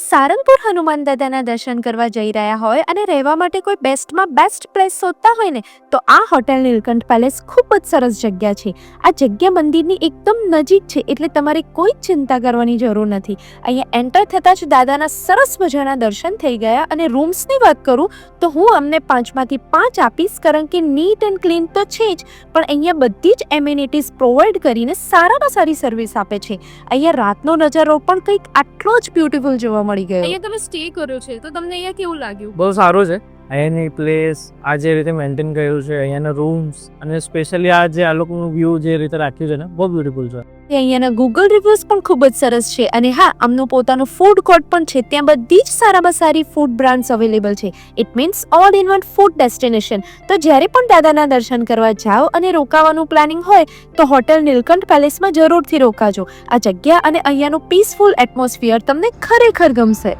સારંગપુર હનુમાન દાદાના દર્શન કરવા જઈ રહ્યા હોય અને રહેવા માટે કોઈ બેસ્ટમાં બેસ્ટ પ્લેસ શોધતા હોય ને તો આ હોટેલ નીલકંઠ પેલેસ ખૂબ જ સરસ જગ્યા છે. આ જગ્યા મંદિરની એકદમ નજીક છે એટલે તમારે કોઈ જ ચિંતા કરવાની જરૂર નથી. અહીંયા એન્ટર થતાં જ દાદાના સરસ મજાના દર્શન થઈ ગયા. અને રૂમ્સની વાત કરું તો હું અમને 5માંથી 5 આપીશ, કારણ કે નીટ એન્ડ ક્લીન તો છે જ, પણ અહીંયા બધી જ એમ્યુનિટીઝ પ્રોવાઈડ કરીને સારામાં સારી સર્વિસ આપે છે. અહીંયા રાતનો નજારો પણ કંઈક આટલો જ બ્યુટીફુલ જોવા મળી ગયો. અહીંયા તમે સ્ટે કર્યો છે તો તમને અહીંયા કેવું લાગ્યું? બહુ સારું છે. અહીંયાની પ્લેસ આ જે રીતે મેન્ટેન કર્યું છે, અહીંયાના રૂમ્સ અને સ્પેશિયલી આ જે આ લોકોનું વ્યૂ જે રીતે રાખ્યું છે ને, બહુ બ્યુટીફુલ છે. અહીંયાના ગૂગલ રિવ્યુઝ પણ ખૂબ જ સરસ છે. અને હા, આમનું પોતાનું ફૂડ કોર્ટ પણ છે. ત્યાં બધી જ સારામાં સારી ફૂડ બ્રાન્ડ્સ અવેલેબલ છે. It means all in one food destination. તો જ્યારે પણ દાદાના દર્શન કરવા જાઓ અને રોકાવાનું પ્લાનિંગ હોય તો હોટેલ નીલકંઠ પેલેસમાં જરૂરથી રોકાજો. આ જગ્યા અને અહીંયાનું પીસફુલ એટમોસ્ફિયર તમને ખરેખર ગમશે.